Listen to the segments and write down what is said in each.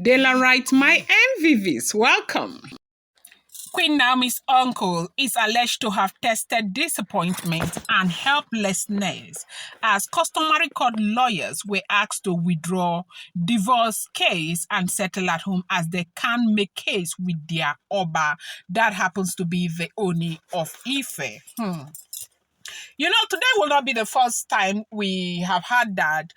Daylight, my MVVs, welcome. Queen Naomi's uncle is alleged to have tested disappointment and helplessness as customary court lawyers were asked to withdraw divorce case and settle at home as they can make case with their Oba. That happens to be the Ooni of Ife. Today will not be the first time we have had that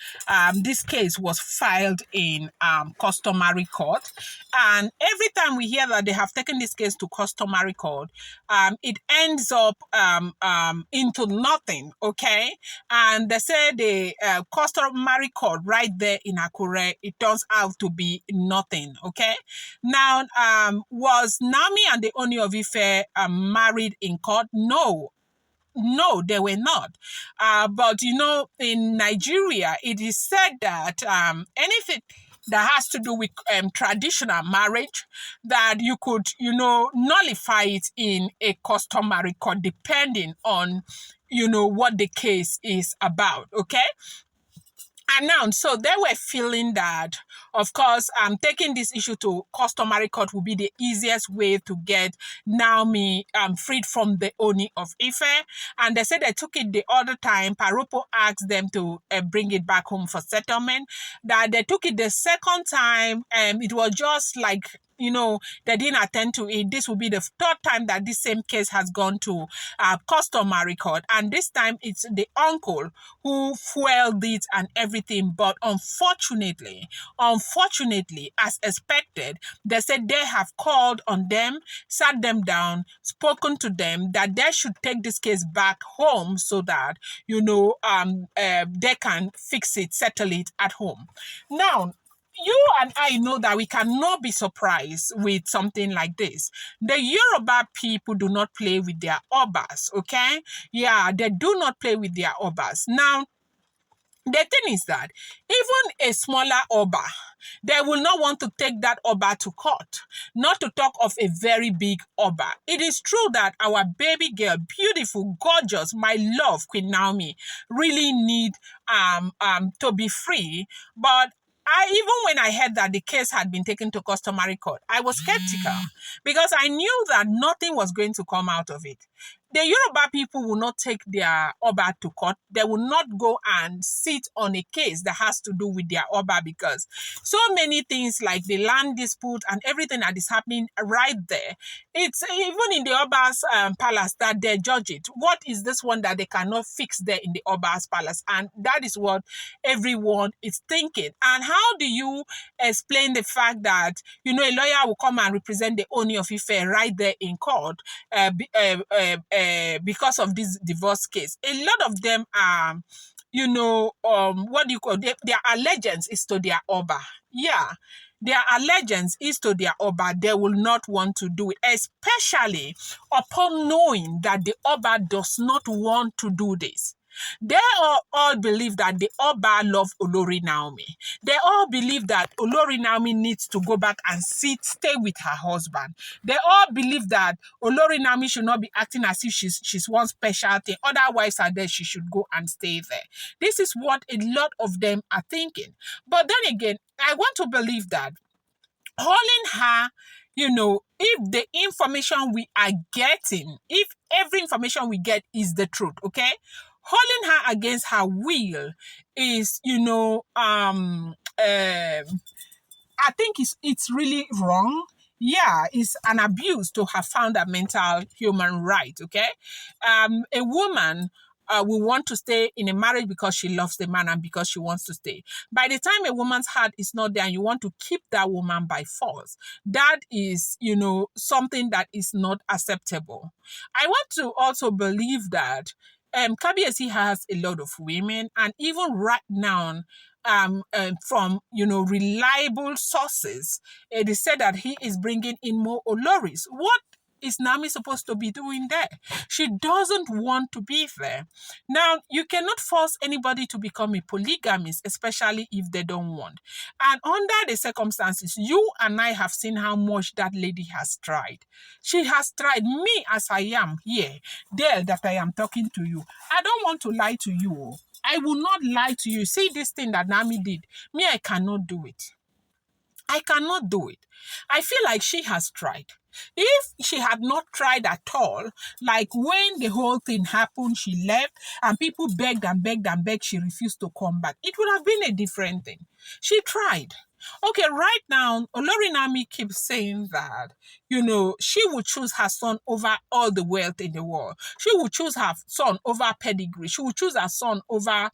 this case was filed in customary court. And every time we hear that they have taken this case to customary court, it ends up into nothing, okay? And they say the customary court right there in Akure, it turns out to be nothing, okay? Now, was Naomi and the Ooni of Ife married in court? No, they were not. But in Nigeria, it is said that anything that has to do with traditional marriage, that you could, nullify it in a customary court, depending on, what the case is about. Okay. And now, so they were feeling that, of course, taking this issue to customary court would be the easiest way to get Naomi freed from the Ooni of Ife. And they said they took it the other time. Paropo asked them to bring it back home for settlement. That they took it the second time, it was just like, they didn't attend to it. This will be the third time that this same case has gone to customary court. And this time it's the uncle who fueled it and everything. But unfortunately, as expected, they said they have called on them, sat them down, spoken to them that they should take this case back home so that, they can fix it, settle it at home. Now, you and I know that we cannot be surprised with something like this. The Yoruba people do not play with their obas, okay? Yeah, they do not play with their obas. Now, the thing is that even a smaller Oba, they will not want to take that Oba to court, not to talk of a very big Oba. It is true that our baby girl, beautiful, gorgeous, my love, Queen Naomi, really need to be free, but even when I heard that the case had been taken to customary court, I was skeptical because I knew that nothing was going to come out of it. The Yoruba people will not take their Oba to court. They will not go and sit on a case that has to do with their Oba because so many things like the land dispute and everything that is happening right there, it's even in the Oba's palace that they judge it. What is this one that they cannot fix there in the Oba's palace? And that is what everyone is thinking. And how do you explain the fact that, a lawyer will come and represent the Ooni of Ife right there in court because of this divorce case? A lot of them are, what do you call it? Their allegiance is to their Oba. Yeah. Their allegiance is to their Oba. They will not want to do it, especially upon knowing that the Oba does not want to do this. They all believe that the Oba love Olori Naomi. They all believe that Olori Naomi needs to go back and stay with her husband. They all believe that Olori Naomi should not be acting as if she's one special thing. Other wives are there, she should go and stay there. This is what a lot of them are thinking. But then again, I want to believe that holding her, if the information we are getting, if every information we get is the truth, okay? Holding her against her will is, I think it's really wrong. Yeah, it's an abuse to have fundamental human right, okay? A woman will want to stay in a marriage because she loves the man and because she wants to stay. By the time a woman's heart is not there and you want to keep that woman by force, that is, something that is not acceptable. I want to also believe that Kabiyesi has a lot of women, and even right now, from reliable sources, it is said that he is bringing in more Oloris. What is Naomi supposed to be doing there? She doesn't want to be there. Now, you cannot force anybody to become a polygamist, especially if they don't want. And under the circumstances, you and I have seen how much that lady has tried. She has tried. Me as I am here, there that I am talking to you. I don't want to lie to you. I will not lie to you. See this thing that Naomi did. Me, I cannot do it. I cannot do it. I feel like she has tried. If she had not tried at all, like when the whole thing happened, she left and people begged and begged and begged, she refused to come back. It would have been a different thing. She tried. Okay, right now, Olori Naomi keeps saying that, she would choose her son over all the wealth in the world. She would choose her son over pedigree. She would choose her son over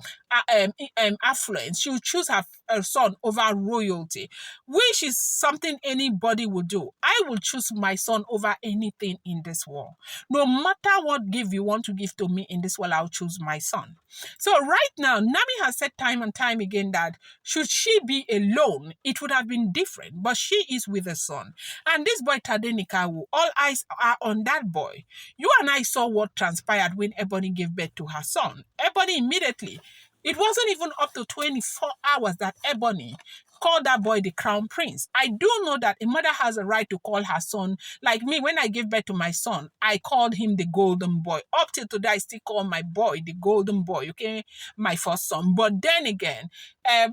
affluence. She would choose her son over royalty, which is something anybody would do. I will choose my son over anything in this world. No matter what gift you want to give to me in this world, I'll choose my son. So right now, Nami has said time and time again that should she be alone, it would have been different. But she is with a son. And this boy Tadenikawu, all eyes are on that boy. You and I saw what transpired when Ebony gave birth to her son. Ebony immediately, it wasn't even up to 24 hours that Ebony called that boy the crown prince. I do know that a mother has a right to call her son. Like me, when I gave birth to my son, I called him the golden boy. Up till today, I still call my boy the golden boy, okay? My first son. But then again,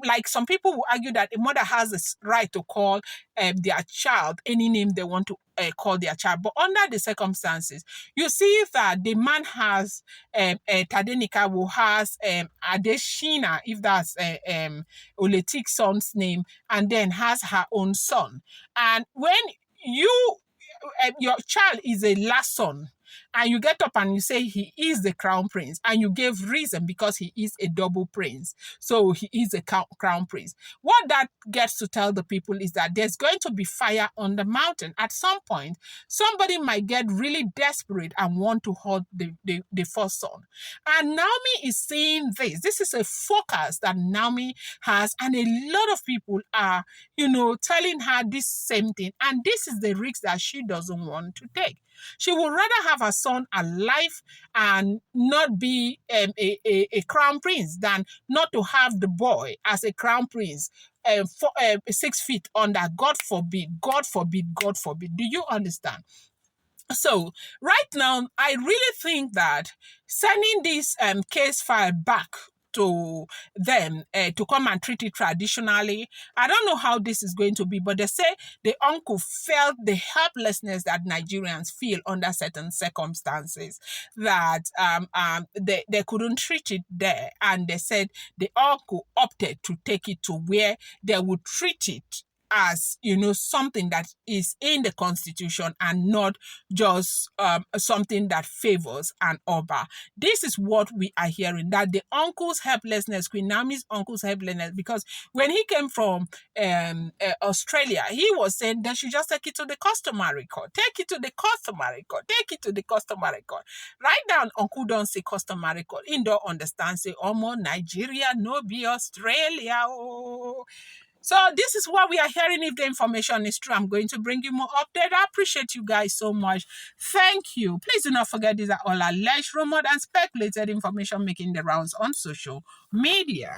like some people will argue that a mother has a right to call their child any name they want to call their child. But under the circumstances, you see that the man has Tadenika, who has Adeshina, if that's Oletik's son's name, and then has her own son. And when you your child is a last son, and you get up and you say he is the crown prince, and you gave reason because he is a double prince, so he is a crown prince. What that gets to tell the people is that there's going to be fire on the mountain. At some point, somebody might get really desperate and want to hold the first son. And Naomi is seeing this. This is a focus that Naomi has, and a lot of people are, telling her this same thing. And this is the risk that she doesn't want to take. She would rather have her son alive and not be a crown prince than not to have the boy as a crown prince 6 feet under. God forbid, God forbid, God forbid. Do you understand? So right now, I really think that sending this case file back to them to come and treat it traditionally. I don't know how this is going to be, but they say the uncle felt the helplessness that Nigerians feel under certain circumstances, that they couldn't treat it there. And they said the uncle opted to take it to where they would treat it as something that is in the constitution and not just something that favors an Oba. This is what we are hearing, that the uncle's helplessness, Queen Naomi's uncle's helplessness, because when he came from Australia, he was saying they should just take it to the customary court. Take it to the customary court. Take it to the customary court. Right now, uncle don't say customary court. He don't understand, say, Omo, Nigeria, no be Australia. Oh. So this is what we are hearing. If the information is true, I'm going to bring you more update. I appreciate you guys so much. Thank you. Please do not forget these are all alleged, rumored, and speculated information making the rounds on social media.